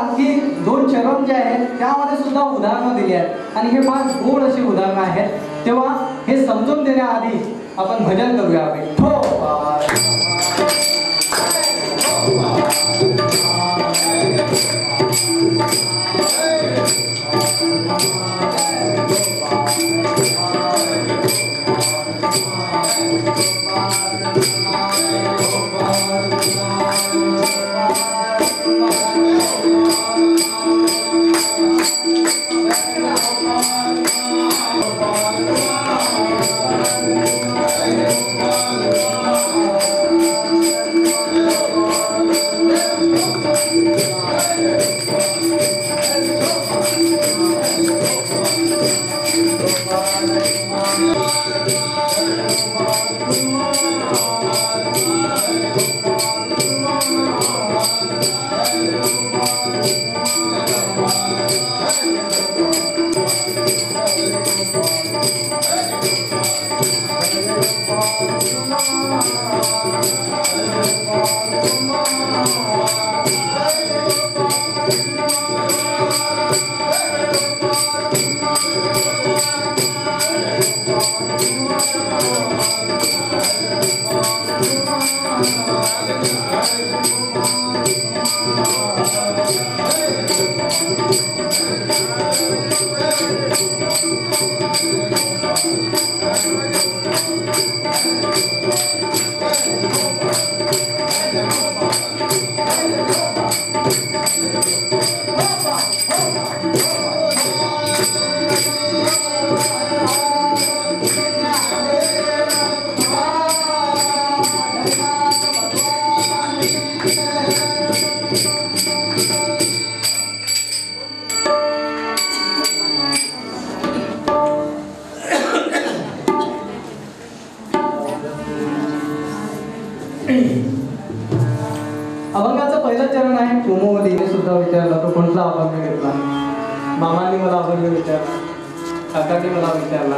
आणखी 2 चरण जे आहेत त्यामध्ये सुद्धा उदाहरणं दिली आहेत आणि हे फार गोड अशी उदाहरणं आहेत. तेव्हा हे समजून देण्याआधी आपण भजन करूया. अभंगाचं पहिलं चरण आहे कुमुदिनी. सुद्धा विचारला तो कोणता अभंग घेतला. मामांनी मला अभंग विचारला, काकांनी मला विचारला.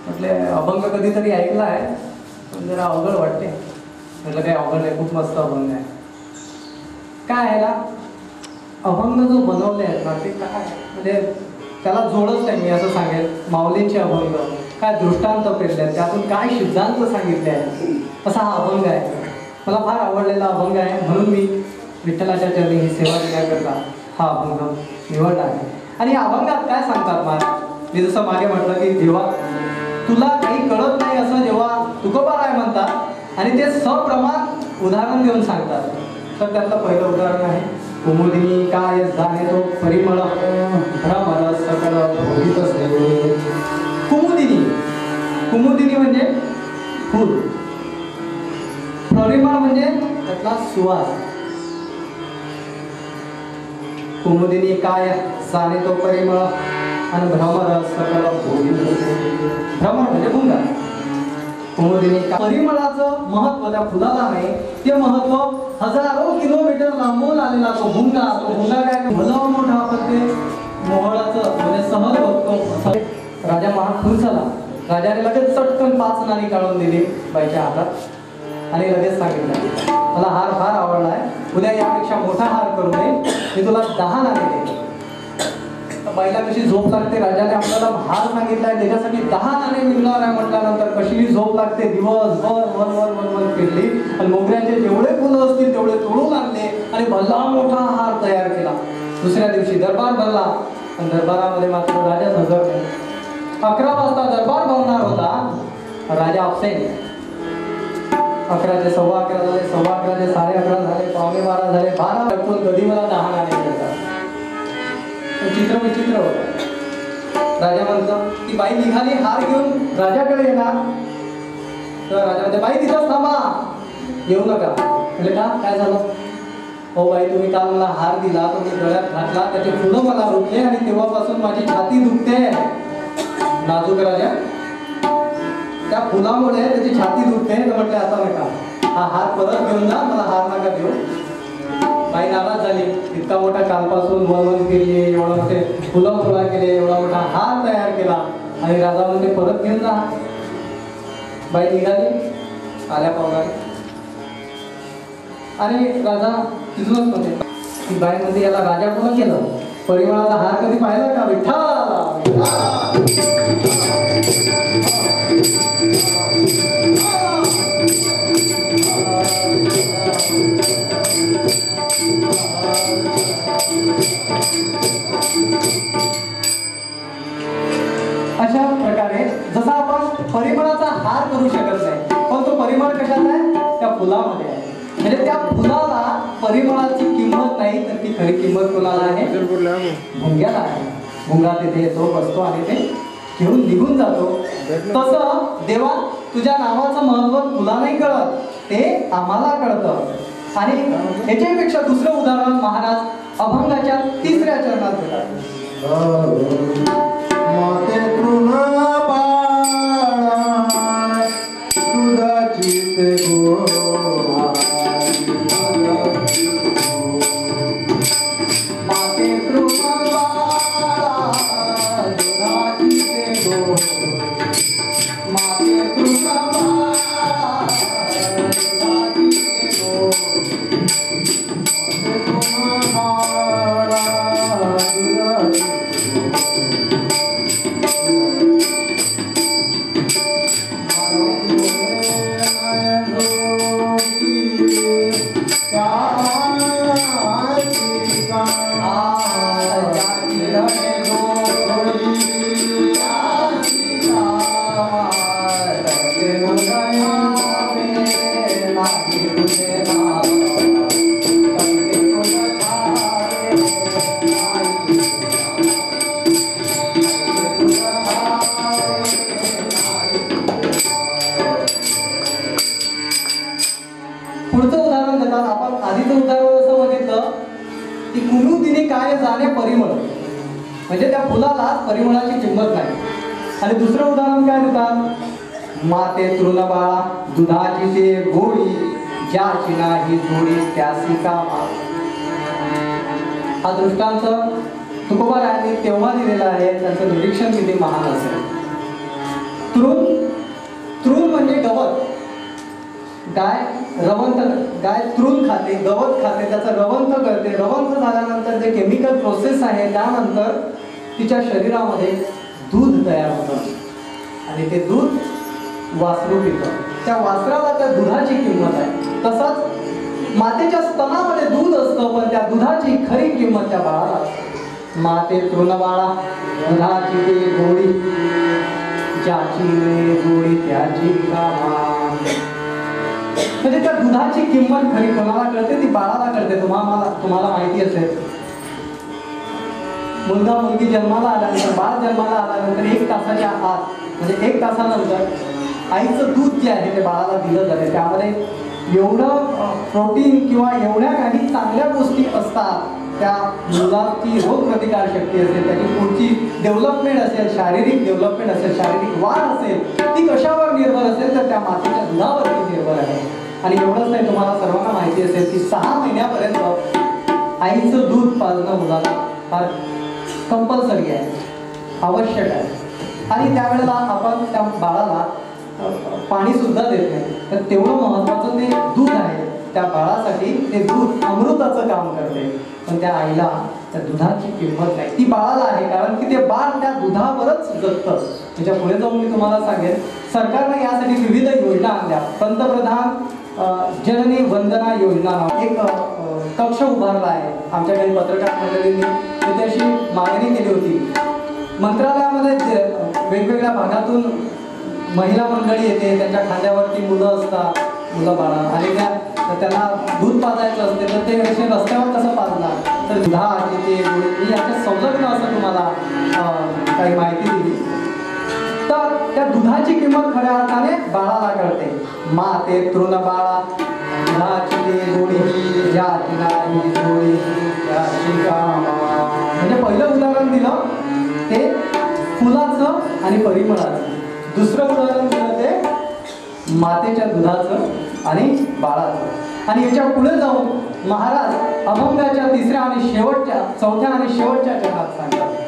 म्हटले अभंग कधीतरी ऐकला आहे पण जरा अवघड वाटते. म्हटलं काय अवघड आहे, खूप मस्त अभंग आहे. काय आहे ना, अभंग जो बनवले आहेत ना ते काय म्हणजे त्याला जोडच नाही. मी असं सांगेल माऊलींचे अभंग काय दृष्टांत पेरले, त्यातून काय सिद्धांत सांगितले आहेत असा हा अभंग आहे. मला फार आवडलेला अभंग आहे म्हणून मी विठ्ठलाच्या चरणी ही सेवा देण्याकरता हा अभंग निवडला आहे. आणि या अभंगात काय सांगतात महाराज, मी जसं मागे म्हटलं की जेव्हा तुला काही कळत नाही असं जेव्हा तुकोबाराय म्हणतात आणि ते सप्रमाण उदाहरण देऊन सांगतात. तर त्यातलं पहिलं उदाहरण आहे कुमुदिनी काय जाणे तो परिमळ भ्रमर सकल भोगीत असलेले. कुमुदिनी, कुमुदिनी म्हणजे फूल, परिमळ म्हणजे त्यातला सुवास. कुमुदिनी काय जाणे तो परिमळ आणि भ्रमर सकल भोगीत असलेले. भ्रमर म्हणजे भुंगा. कुमुदिनी परिमळाचं महत्व त्या फुलाला आहे. ते महत्व हजारो किलोमीटर लांबून आलेला तो भुंगा. तो भुंगा काय भलं मोठा आपण ते मोहळाचं म्हणजे सहज बघतो. राजा महाफुलसला राजाने लगेच चटकन 5 नाणी काढून दिली बाईच्या हातात आणि लगेच सांगितलं मला हार फार आवडला आहे, उद्या यापेक्षा मोठा हार करू नये, मी तुला 10 नाणी देईन. बाईला कशी झोप लागते, राजाने आपल्याला हार सांगितलाय त्याच्यासाठी 10 नाणे मिळणार आहे म्हटल्यानंतर कशी झोप लागते. दिवसभर वन फिरली आणि मोगऱ्याचे जेवढे फुलं असतील तेवढे तोडून आणले आणि भला मोठा हार तयार केला. दुसऱ्या दिवशी दरबार भरला आणि दरबारामध्ये मात्र राजा हजर नाही. 11 वाजता दरबार भरणार होता, राजा अब्सेंट. 11चे 11:15 झाले, 11:15चे 11:30 झाले, 11:15 झाले, 12 वाजून कधी मला 10 नाणे मिळतात. चित्र विचित्र होतं. राजा म्हणतो ती बाई निघाली हार घेऊन राजाकडे येणार, तर राजा म्हणते बाई तिथंच थांबा, येऊ नका. म्हणजे का काय झालं, हो बाई तुम्ही काल मला हार दिला, तो मी गळ्यात घातला, त्याचे फुलं मला रुतले आणि तेव्हापासून माझी छाती दुखते. नाजूक राजा त्या फुलामुळे त्याची छाती दुखते. तर म्हटलं आता नका, हा हार परत घेऊन जा, मला हार नका देऊ. बाई नाराज झाली. इतका मोठा कालपासून वन केली, एवढा मोठे फुलं गोळा केले, एवढा मोठा हार तयार केला आणि राजा म्हणते परत घेऊन जा. बाई निघाली आल्या पावलाने आणि राजा तिथूनच म्हणते ती बाई म्हणते याला राजा कोण केलं? परिमळाचा हार कधी पाहिला का? विठ्ठल. अशा प्रकारे जसा आपण परिमळाचा हार करू शकत नाही, पण तो परिमळ कशात आहे? त्या फुलामध्ये आहे. म्हणजे त्या फुलाला परिमळाची किंमत नाही, तर ती खरी किंमत कोणाला आहे? भुंग्याला आहे. भुंगा तिथे येतो, बसतो आणि ते घेऊन निघून जातो. तसं देवा तुझ्या नावाचं महत्व तुला नाही कळत, ते आम्हाला कळतं. आणि ह्याच्यापेक्षा दुसरं उदाहरण महाराज अभंगाच्या 3ऱ्या चरणात देतात. माते तृणा बाळा दुधाची ते गोळा, माते तृणा बाळा दुधाची ते गोळा, माते तृणा बाळा दुधाची ते गोळा, माते तृणा बाळा दुधाची पुढचं उदाहरण देतात. आपण आधीचं उदाहरण असं बघितलं की कुमुदिनी काय जाणे परिमळ, म्हणजे त्या फुलाला परिमळाची किंमत नाही. आणि दुसरं उदाहरण काय देतात? माते तृण बाळा दुधाची ते गोळी, ज्याची नाही जोडी त्यासी कामा. हा दृष्टांत तुकोबारायांनी तेव्हा दिलेला आहे, त्यांचं निरीक्षण किती महान असेल. तृण, तृण म्हणजे गवत. गाय रवंत, गाय तृण खाते, गवत खाते, त्याचं रवंत करते. रवंत झाल्यानंतर जे केमिकल प्रोसेस आहे त्यानंतर तिच्या शरीरामध्ये दूध तयार होतं आणि ते दूध वासरू पितं. त्या वासराला त्या दुधाची किंमत आहे. तसंच मातेच्या स्तनामध्ये दूध असतं, पण त्या दुधाची खरी किंमत त्या बाळाला असते. माते तृण बाळा दुधाची ते गोडी, ज्याची गोडी त्याची कामा. म्हणजे त्या दुधाची किंमत खरी कोणाला कळते? ती बाळाला कळते. तुम्हाला माहिती असेल, मुलगा मुलगी जन्माला आल्यानंतर, बाळ जन्माला आल्यानंतर 1 तासाच्या आत, म्हणजे 1 तासानंतर आईचं दूध जे आहे ते बाळाला दिलं जाते. त्यामध्ये एवढं प्रोटीन किंवा एवढ्या काही चांगल्या गोष्टी असतात. त्या मुलाची रोगप्रतिकार शक्ती असेल, त्याची पुढची डेव्हलपमेंट असेल, शारीरिक डेव्हलपमेंट असेल, शारीरिक वाढ असेल, ती कशावर निर्भर असेल? तर त्या मातेच्या दुधावरती निर्भर आहे. आणि एवढंच नाही, तुम्हाला सर्वांना माहिती असेल की 6 महिन्यापर्यंत आईचं दूध पाजणं मुलाला फार कंपल्सरी आहे, आवश्यक आहे. आणि त्यावेळेला आपण त्या बाळाला पाणी सुद्धा देत नाही. तर तेवढं महत्वाचं ते दूध आहे. त्या बाळासाठी ते दूध अमृताचं काम करते. पण त्या आईला त्या दुधाची किंमत नाही, ती बाळाला आहे. कारण की ते बाळ त्या दुधावरच जगतं. त्याच्या पुढे जाऊन मी तुम्हाला सांगेन, सरकारने यासाठी विविध योजना आणल्या. पंतप्रधान जननी वंदना योजना एक कक्ष उभारला आहे. आमच्या काही पत्रकार मंडळींनी त्याची मागणी केली होती. मंत्रालयामध्ये वेगवेगळ्या भागातून महिला मंडळी येते, त्यांच्या खांद्यावरती मुलं असतात, मुलं बाळा, आणि त्यांना दूध पाजायचं असते. तर ते असे रस्त्यावर कसं पाजणार? तर दुधाची ते गोळी, मी याच्या संलग्न असं तुम्हाला काही माहिती दिली. तर त्या दुधाची किंमत खऱ्या अर्थाने बाळाला कळते. माते तृण बाळा दुधाची ते गोळी, ज्याची नाही जोडी त्याची कामा. म्हणजे पहिलं उदाहरण दिलं ते फुलाचं आणि परिमळाचं. दुसरं उदाहरण दिलं ते मातेच्या दुधाचं आणि बाळाचं. आणि याच्या पुढे जाऊन महाराज अभंगाच्या 3ऱ्या आणि शेवटच्या, 4थ्या आणि शेवटच्या चरणात सांगतात.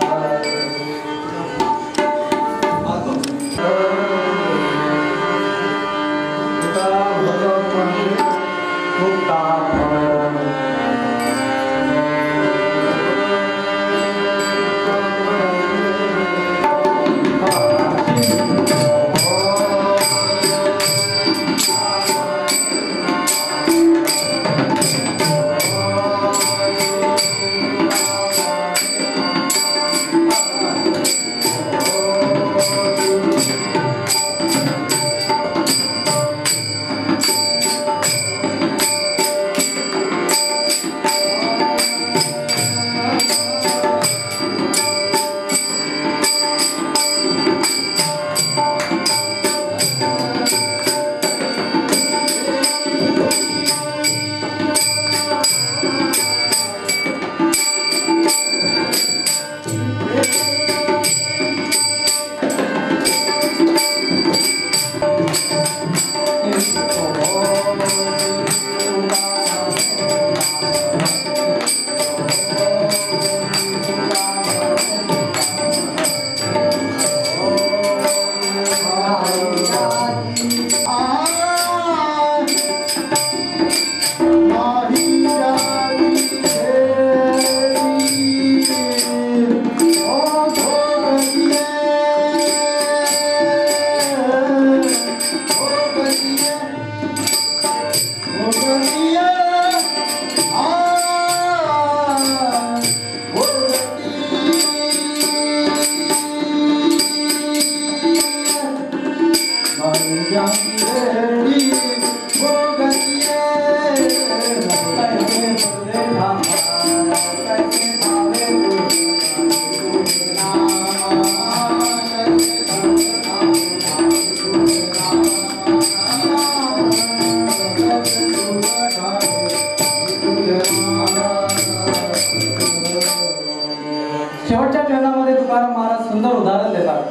शेवटच्या चरणामध्ये तुकाराम महाराज सुंदर उदाहरण देतात.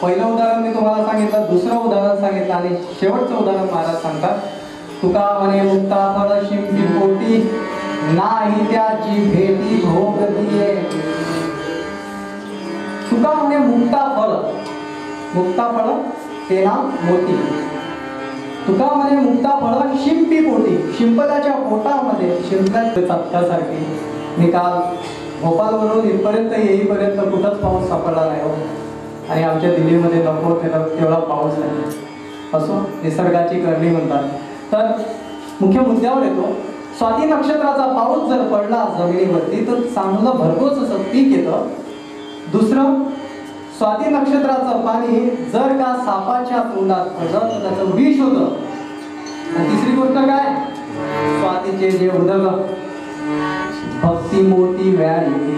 पहिलं उदाहरण मी तुम्हाला सांगितलं, दुसरं उदाहरण सांगितलं आणि शेवटचं उदाहरण महाराज सांगतात. तुका म्हणे मुक्ता फळ शिंपी पोटी नाही त्याची भेटी भोग दिये. तुका म्हणे मुक्ता फळ ते नाव मोती. तुका म्हणे मुक्ता फळ शिंपी पोटी, शिंपल्याच्या पोटामध्ये शिंपल्याच्या चटकासारखी. निकाल भोपाळवरून इथपर्यंत येईपर्यंत कुठंच पाऊस सापडला नाही हो. आणि आमच्या दिल्लीमध्ये नको तेवढा पाऊस नाही. असो, निसर्गाची करणी म्हणतात. तर मुख्य मुद्द्यावर येतो. स्वाती नक्षत्राचा पाऊस जर पडला जमिनीवरती तर चांगलं भरघोस असं पीक येतं. दुसरं, स्वाती नक्षत्राचं पाणी जर का सापाच्या तोंडात पडलं तर त्याचं विष होतं. आणि तिसरी गोष्ट काय, स्वातीचे जे उदक भक्ती मोती व्याळी,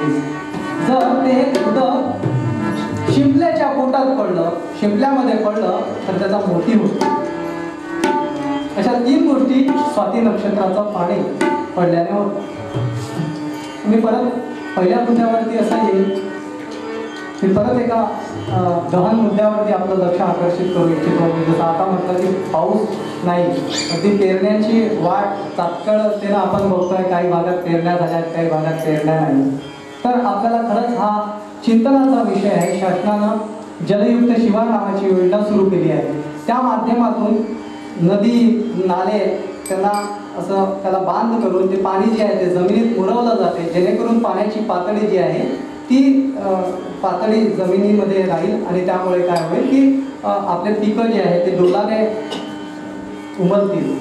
जर ते उदक शिंपल्याच्या पोटात पडलं, शिंपल्यामध्ये पडलं तर त्याचा मोती होतो. अशा 3 गोष्टी स्वाती नक्षत्राचं पाणी पडल्याने होत. मी परत पहिल्या मुद्द्यावरती असा येईल, मी परत एका गहन मुद्द्यावरती आपलं लक्ष आकर्षित करू इच्छितो. जसं आता म्हटलं की पाऊस नाही, ती पेरण्याची वाट तात्काळतेनं आपण बघतोय. काही भागात पेरण्या झाल्यात, काही भागात पेरण्या नाही. तर आपल्याला खरंच हा चिंतनाचा विषय आहे. शासनानं जलयुक्त शिवार नावाची योजना सुरू केली आहे. त्या माध्यमातून नदी नाले त्यांना असं त्याला बांध करून ते पाणी जे आहे ते जमिनीत मुरवलं जाते, जेणेकरून पाण्याची पातळी जी आहे ती पातळी जमिनीमध्ये राहील. आणि त्यामुळे काय होईल की आपले पिकं जे आहे ते डोलाने उमलतील,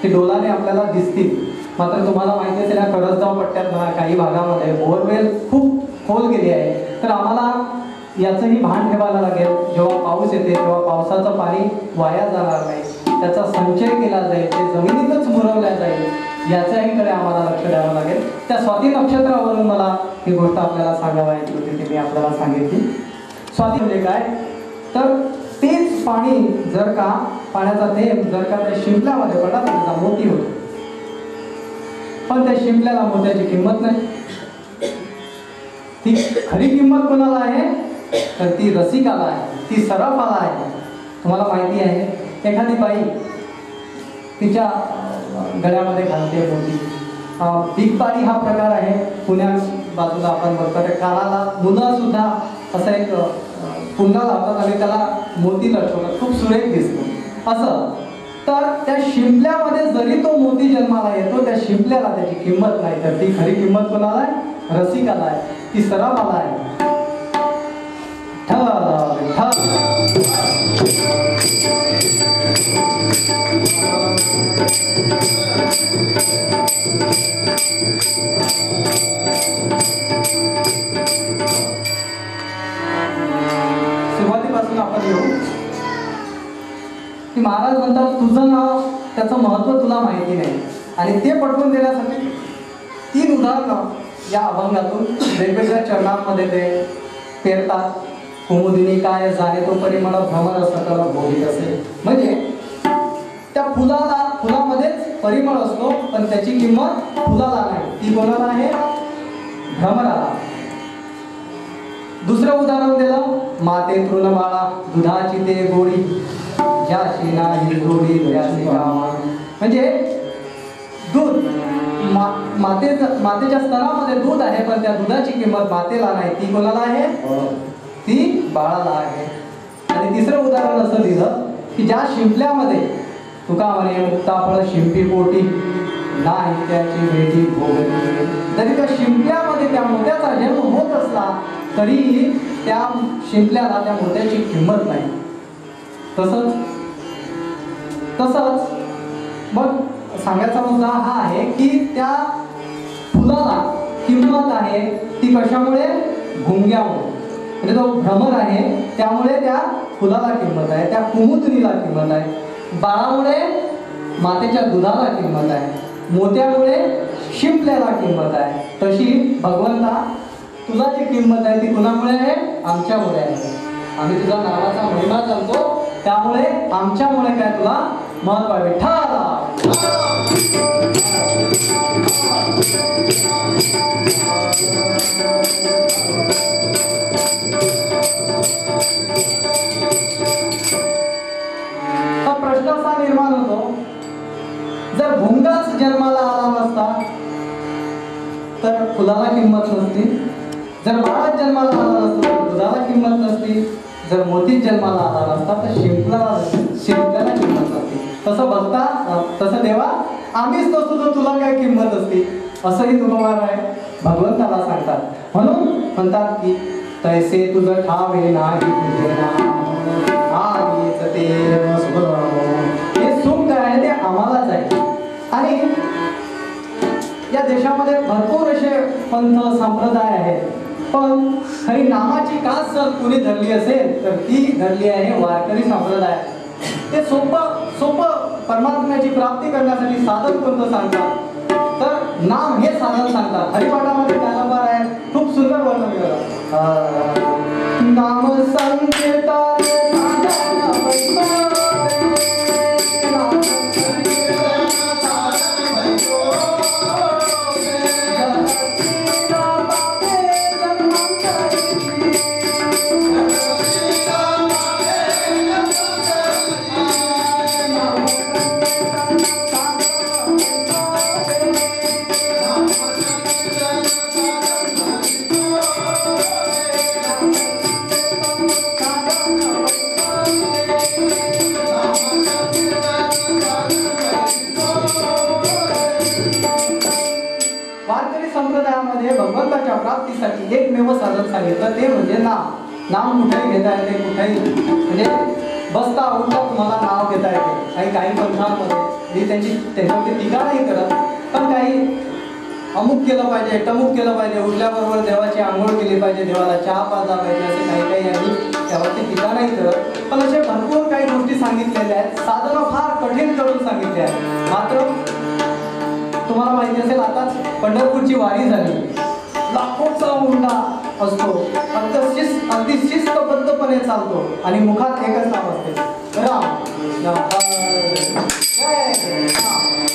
ते डोलाने आपल्याला दिसतील. मात्र तुम्हाला माहिती असेल या करजगाव पट्ट्यात म्हणा काही भागामध्ये बोरवेल खूप खोल गेली आहे. तर आम्हाला याचंही भान ठेवायला लागेल. जेव्हा पाऊस येते तेव्हा पावसाचं पाणी वाया जाणार नाही, त्याचा संचय केला जाईल, ते जमिनीतच मुरवल्या जाईल, याच्याहीकडे आम्हाला लक्ष द्यावं लागेल. त्या स्वाती नक्षत्रावरून मला ही गोष्ट आपल्याला सांगावायची होती, ती मी आपल्याला सांगितली. स्वाती म्हणजे काय, तर तेच पाणी जर का पाण्याचा थेंब जर का त्या शिंपल्यामध्ये पडला तर त्याचा मोती होतो. पण त्या शिंपल्याला मोत्याची किंमत नाही. ती खरी किंमत कोणाला आहे तर ती रसिकाला आहे, ती सराफाला आहे. तुम्हाला माहिती आहे एखादी बाई तिच्या गळ्यामध्ये घालते मोती. बिगबारी हा प्रकार आहे पुण्या बाजूला आपण बघतो. त्या कानाला मुलं सुद्धा असं एक पुन्हा लावतात आणि त्याला मोती लटकवतात, खूप सुरेख दिसतो असं. तर त्या शिंपल्यामध्ये जरी तो मोती जन्माला येतो, त्या शिंपल्याला त्याची किंमत नाही. तर ती खरी किंमत कोणाला आहे, रसिकाला आहे, ती सराफाला आहे. सुरुवातीपासून आपण येऊ की महाराज म्हणतात तुझं नाव, त्याचं महत्व तुला माहिती नाही. आणि ते पटवून देण्यासाठी 3 उदाहरणं या अभंगातून वेगवेगळ्या चरणांमध्ये ते पेरतात. कुमुदिनी काय जाणे तो परिमळ भ्रमर सकल भोगीत असे. म्हणजे त्या फुलामध्येच परिमळ असतो, पण त्याची किंमत फुलाला नाही, ती कोणाला आहे, भ्रमराला. दुसरं उदाहरण दिलं, माते तृणबाळा दुधाची ते गोडी ज्याची नाही गोडी त्याची गावा. म्हणजे दूध मातेच्या स्तनामध्ये दूध आहे, पण त्या दुधाची किंमत मातेला नाही, ती कोणाला आहे, ती बाळाला आहे. आणि तिसरं उदाहरण असं दिलं की ज्या शिंपल्यामध्ये तुका म्हणे मुक्ता फळ शिंपी पोटी नाही त्याची भेटी भोगली. जरी त्या शिंपल्यामध्ये त्या मोत्याचा जन्म होत असला तरी त्या शिंपल्याला त्या मोत्याची किंमत नाही. तसंच मग सांगायचा मुद्दा हा आहे की त्या फुलाला किंमत आहे ती कशामुळे, भुंग्यामुळे. म्हणजे तो भ्रमर आहे त्यामुळे त्या फुलाला किंमत आहे, त्या कुमुदिनीला किंमत आहे. बाळामुळे मातेच्या दुधाला किंमत आहे, मोत्यामुळे शिंपल्याला किंमत आहे. तशी भगवंता तुला जी किंमत आहे ती कुणामुळे आहे, आमच्यामुळे आहे. आम्ही तुझा नावाचा महिमा जाणतो, त्यामुळे आमच्यामुळे काय तुला महत्व आहे. हा प्रश्न असा निर्माण होतो, जर भुंगाच जन्माला आला नसता तर फुलाला किंमत नसती, जर बाळाच जन्माला आला नसता तर दुधाला किंमत नसती, जर मोतीच जन्माला आला नसता तर शिंपल्याला किंमत नसती. तसं देवा आम्हीच नसतो तर तुला काय किंमत असती, असंही तुकोबार आहे भगवंताला सांगतात. म्हणून म्हणतात की तैसे तुझं ठावे नाही तुझे नाम आगीच ते हे सुख काय आहे ते आम्हालाच आहे. आणि या देशामध्ये भरपूर असे पंथ संप्रदाय आहेत, पण खरी नामाची कास जर कुणी धरली असेल तर ती धरली आहे वारकरी संप्रदाय. ते सोपं परमात्म्याची प्राप्ती करण्यासाठी साधन कोणतं सांगतात तर नाम हे साधन सांगतात. हरिपाठामध्ये काय नंबर आहे, खूप सुंदर वर्णन केलं. नाम संकीर्तन भगवंताच्या प्राप्तीसाठी एकमेव साधन सांगितलं ते म्हणजे नाम. नाम कुठेही घेता येते, कुठेही म्हणजे बसता उठता तुम्हाला नाव घेता येते. काही पंथांमध्ये मी त्यांच्यावरती टीका नाही करत, पण काही अमुक केलं पाहिजे, टमुक केलं पाहिजे, उठल्याबरोबर देवाची आंघोळ केली पाहिजे, देवाला चहा पाजला पाहिजे, असे काही यांनी त्यावरती टीका नाही करत. पण असे भरपूर काही गोष्टी सांगितलेल्या आहेत, साधनं फार कठीण करून सांगितले आहेत. मात्र तुम्हाला माहिती असेल आताच पंढरपूरची वारी झाली, लाखोचा हुंडा असतो, अगदी शिस्तबद्धपणे चालतो आणि मुखात एकच नाव असते, राम राम जय राम जय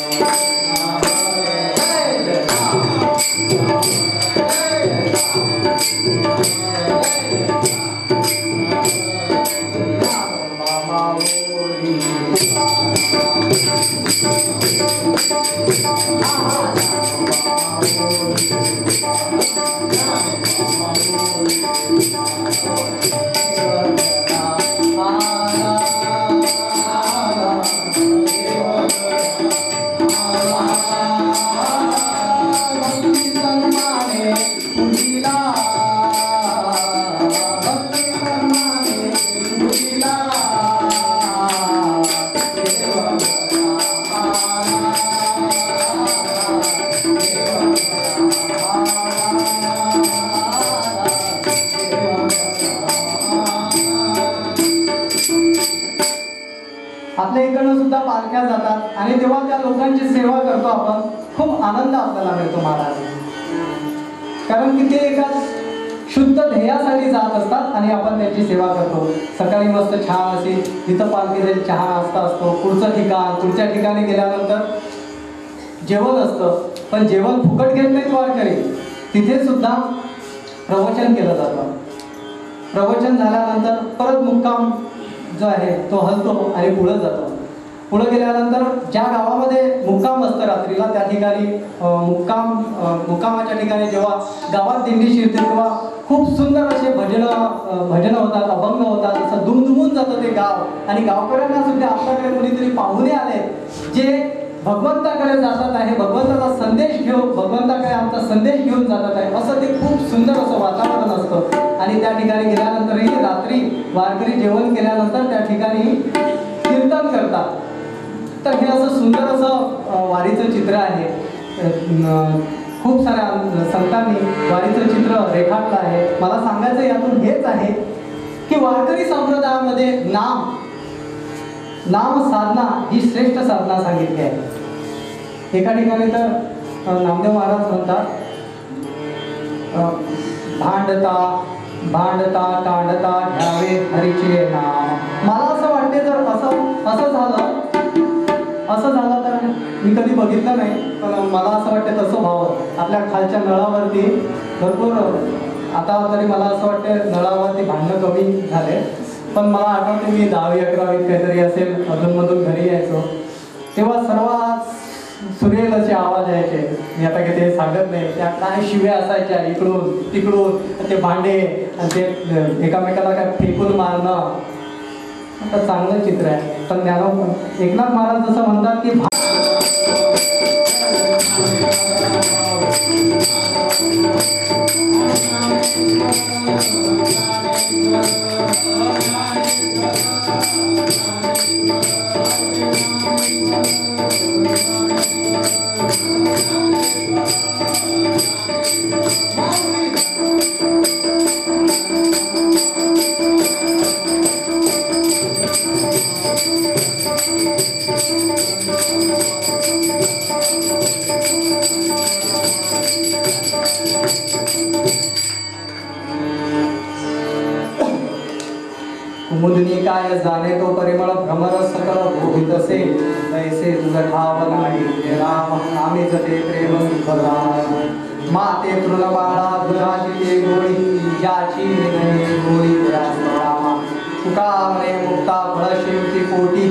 आपल्या इकडनं सुद्धा पालख्या जातात आणि तेव्हा त्या लोकांची सेवा करतो आपण, खूप आनंद आपल्याला मिळतो महाराज. कारण की ते एका शुद्ध ध्येयासाठी जात असतात आणि आपण त्यांची सेवा करतो. सकाळी मस्त छान अशी तिथं पालखीचा चहा नाश्ता असतो, पुढच्या ठिकाणी गेल्यानंतर जेवण असतं, पण जेवण फुकट घेत नाहीत वारकरी, तिथे सुद्धा प्रवचन केलं जातं. प्रवचन झाल्यानंतर परत मुक्काम जो आहे तो हलतो आणि पुढे जातो. पुढे गेल्यानंतर ज्या गावामध्ये मुक्काम असतं रात्रीला त्या ठिकाणी मुक्कामाच्या ठिकाणी जेव्हा गावात दिंडी शिरते तेव्हा खूप सुंदर असे भजन होतात, अभंग होतात, असं दुमदुमून जातं ते गाव. आणि गावकऱ्यांना सुद्धा आपल्याकडे कोणीतरी पाहुणे आले जे भगवंताकडे जातात आहे, भगवंताचा संदेश घेऊन भगवंताकडे आमचा संदेश घेऊन जातात आहे, असं ते खूप सुंदर असं वातावरण असतं. आणि त्या ठिकाणी गेल्यानंतरही रात्री वारकरी जेवण केल्यानंतर त्या ठिकाणी कीर्तन करतात. तर हे असं सुंदर असं वारीचं चित्र आहे. खूप साऱ्या संतांनी वारीचं चित्र रेखाटलं आहे. मला सांगायचं यातून हेच आहे की वारकरी संप्रदायामध्ये नाम साधना ही श्रेष्ठ साधना सांगितली आहे. एका ठिकाणी तर नामदेव महाराज म्हणतात, भांडता कांडता घ्यावे हरीचे नाम. मला असं वाटते जर असं झालं असं झालं तर मी कधी बघितलं नाही, पण मला असं वाटतं तसं व्हावं. आपल्या खालच्या नळावरती भरपूर आता तरी मला असं वाटतं नळावरती भांडणं कमी झाले, पण मला आठवते मी 10वी 11वीत काहीतरी असेल, अधूनमधून घरी यायचो तेव्हा सर्वात सुरेल असे आवाज यायचे. मी आता काही ते सांगत नाही, त्या काय शिव्या असायच्या इकडून तिकडून, ते भांडे आणि ते एकामेकाला काय फेकून मारणं. आता चांगलं चित्र आहे. पण एकनाथ महाराज जसं म्हणतात की कुमुदिनी काय जाणे तो परिमळ भ्रमर सकल भोगित असे तैसे तुझ ठाव नाही हे राम नामे जते प्रेम सुखदा माते तृणबाळा दुधाची ते गोळी याची नाही गोळी रामा तुका म्हणे मुक्ता फळ शेवटी पोटी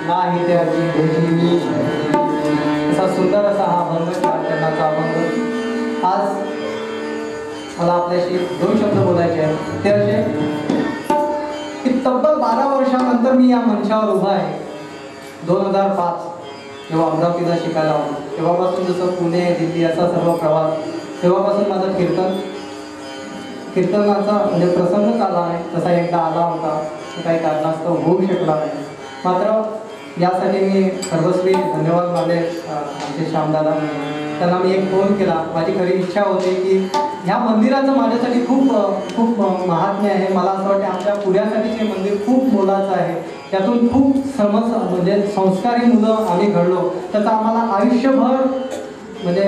नाही त्याची भेटी. असा सुंदर असा हा अभंग कीर्तनाचा अभंग. आज मला आपल्याशी 2 शब्द बोलायचे आहेत. ते असे की तब्बल 12 वर्षानंतर मी या मंचावर उभा आहे. 2005 जेव्हा अमरावतीला शिकायला होतो तेव्हापासून जसं पुणे दिल्ली असा सर्व प्रवास, तेव्हापासून माझं कीर्तनाचा म्हणजे प्रसंगच आला नाही. तसा एकदा आला होता, काही कारणास्तव होऊ शकला नाही. मात्र यासाठी मी सर्वस्वी धन्यवाद मानले आमचे श्यामदादा. त्यांना मी एक फोन केला. माझी खरी इच्छा होती की ह्या मंदिराचं माझ्यासाठी खूप खूप महात्म्य आहे. मला असं वाटतं आमच्या पुण्यासाठीच हे मंदिर खूप मोलाचं आहे. त्यातून खूप म्हणजे संस्कारी मुलं आम्ही घडलो. त्याचा आम्हाला आयुष्यभर म्हणजे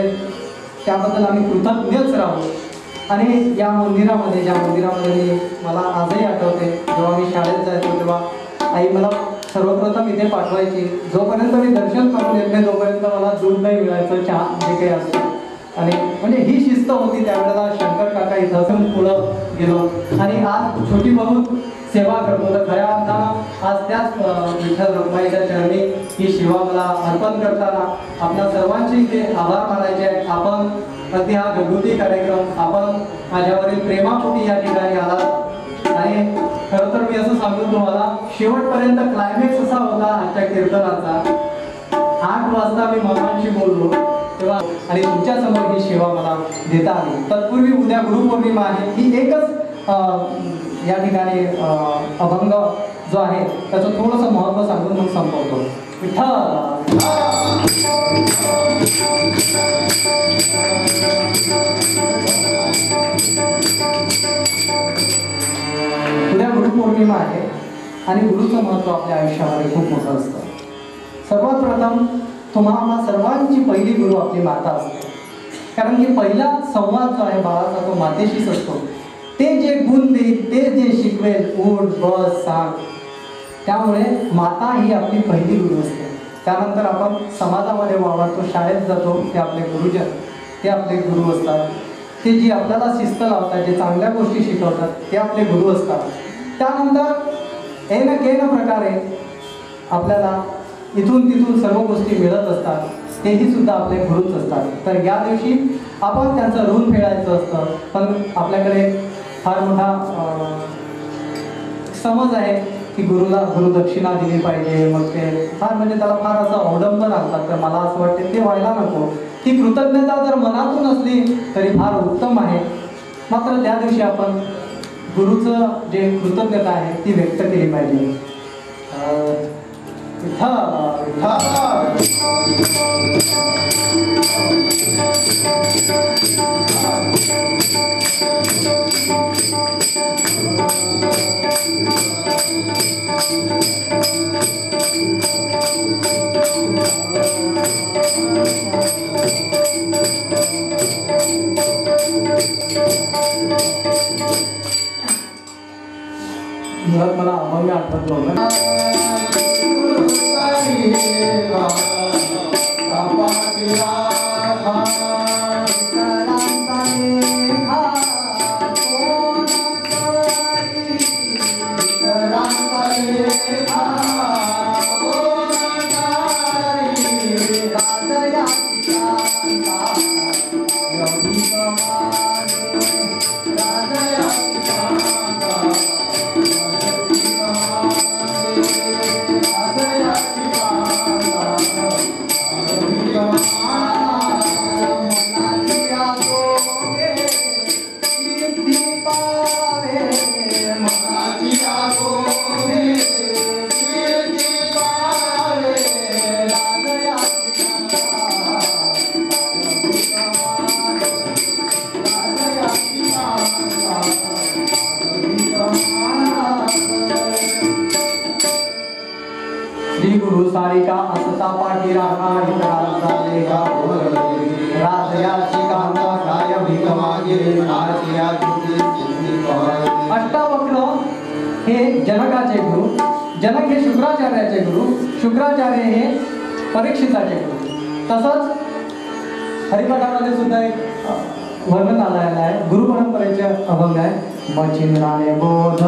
त्याबद्दल आम्ही कृतज्ञच राहू. आणि या मंदिरामध्ये ज्या मंदिरामध्ये मला आजही आठवते, जेव्हा मी शाळेत जायचो तेव्हा आई मला सर्वप्रथम इथे पाठवायची. जोपर्यंत मी दर्शन करून येत नाही तोपर्यंत मला दूध नाही मिळायचं, चहा जे काही असतं. आणि म्हणजे ही शिस्त होती त्यावेळेला. शंकर काका इथं पुढं गेलो आणि आज छोटी बहू सेवा करतो. तर खऱ्या अर्थानं आज त्याच विठ्ठल रखुमाईच्या चरणी ही सेवा मला अर्पण करताना आपल्या सर्वांचे इथे आभार मानायचे आहेत. आपण अगदी हा घरगुती कार्यक्रम आपण माझ्यावरील प्रेमापोटी या ठिकाणी आलात. आणि खरं तर मी असं सांगतो तुम्हाला, शेवटपर्यंत क्लायमॅक्स असा होता आजच्या कीर्तनाचा. 8 वाजता मी मामांशी बोललो तेव्हा आणि तुमच्या समोर ही सेवा मला देता आली. तत्पूर्वी उद्या गुरुपौर्णिमा आहे. ही एकच या ठिकाणी अभंग जो आहे त्याचं थोडंसं महत्त्व सांगून मग संपवतो. विठ्ठल उद्या गुरुपौर्णिमा आहे आणि गुरुचं महत्त्व आपल्या आयुष्यामध्ये खूप मोठं असतं. सर्वात प्रथम तुम्हाला सर्वांची पहिली गुरु आपली माता असते. कारण की पहिला संवाद जो आहे बाळाचा तो मातेशीच असतो. ते जे गुण देईल, ते जे शिकवेल, उठ बस सांग, त्यामुळे माता ही आपली पहिली गुरु असते. त्यानंतर आपण समाजामध्ये वावरतो, शाळेत जातो, ते आपले गुरुजन, ते आपले गुरु असतात. ते जी आपल्याला शिस्त लावतात, जे चांगल्या गोष्टी शिकवतात, ते आपले गुरु असतात. त्यानंतर एन केन प्रकारे आपल्याला इथून तिथून सर्व गोष्टी मिळत असतात, तेही सुद्धा आपले गुरुच असतात. तर या दिवशी आपण त्यांचं ऋण फेडायचं असतं. पण आपल्याकडे फार मोठा समज आहे की गुरुदक्षिणा दिली पाहिजे. मग ते फार म्हणजे त्याला फार असं अवडंबर आणतात. तर मला असं वाटतं ते व्हायला नको. ती कृतज्ञता जर मनातून असली तरी फार उत्तम आहे. मात्र त्या दिवशी आपण गुरुचं जे कृतज्ञता आहे ती व्यक्त केली पाहिजे. मला अभंग आठवत नव्हतं. श्री गुरु सारिका असता पाठी राखाडी लेखा राजयाची कांता काय भीक मागे अष्टावक्र हे जनकाचे गुरु, जनक हे शुक्राचार्याचे गुरु, शुक्राचार्य हे परीक्षिताचे गुरु. तसंच हरिपाठामध्ये सुद्धा एक वर्णन आलेलं आहे, गुरु परंपरेचे अभंग आहे. मचिंद्राने बोध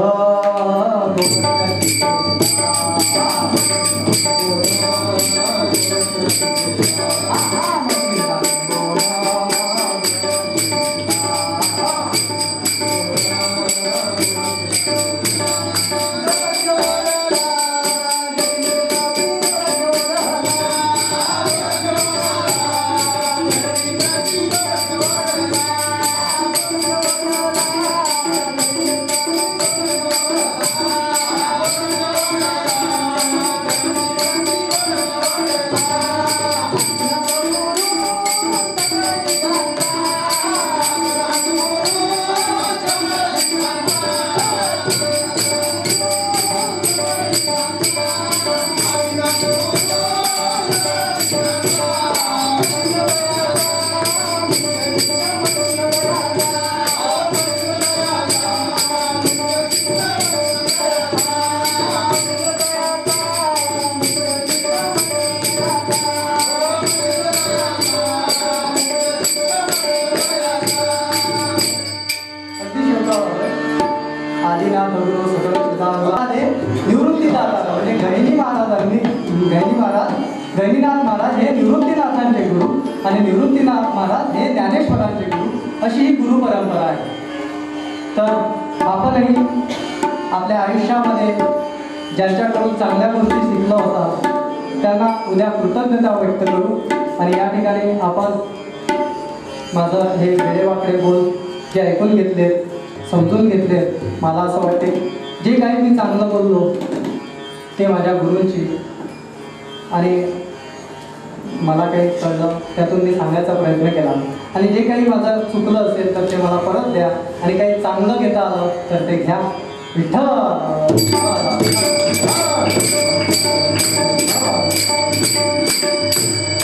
गहिनीनाथ महाराज हे निवृत्तीनाथांचे गुरु आणि निवृत्तीनाथ महाराज हे ज्ञानेश्वरांचे गुरु, अशी ही गुरु परंपरा आहे. तर आपणही आपल्या आयुष्यामध्ये ज्यांच्याकडून चांगल्या गोष्टी शिकलो होता त्यांना उद्या कृतज्ञता व्यक्त करू. आणि या ठिकाणी आपण माझं हे वेडेवाकडे बोल जे ऐकून घेतले, समजून घेतले, मला असं वाटते जे काही मी चांगलं बोललो ते माझ्या गुरूंची आणि मला काही कळलं त्यातून मी सांगायचा प्रयत्न केला. आणि जे काही माझं चुकलं असेल तर ते मला परत द्या आणि काही चांगलं घेता आलं तर ते घ्या. विठ्ठल.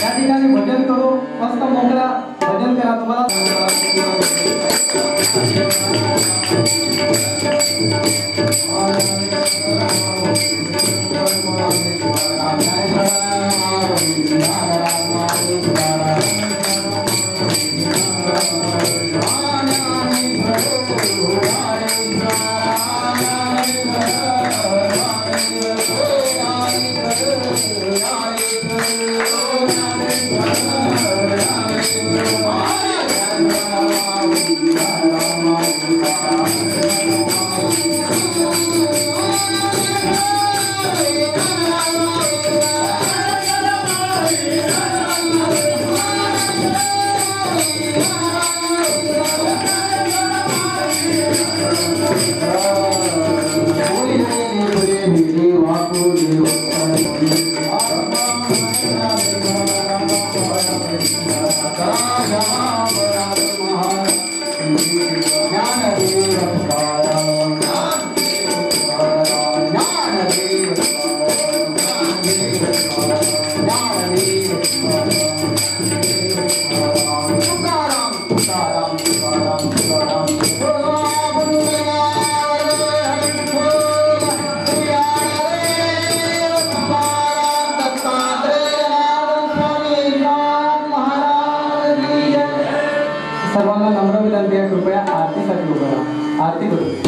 या ठिकाणी भजन करू, मस्त मोकळ्या भजन करा. तुम्हाला आरती करू.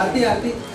आरती आरती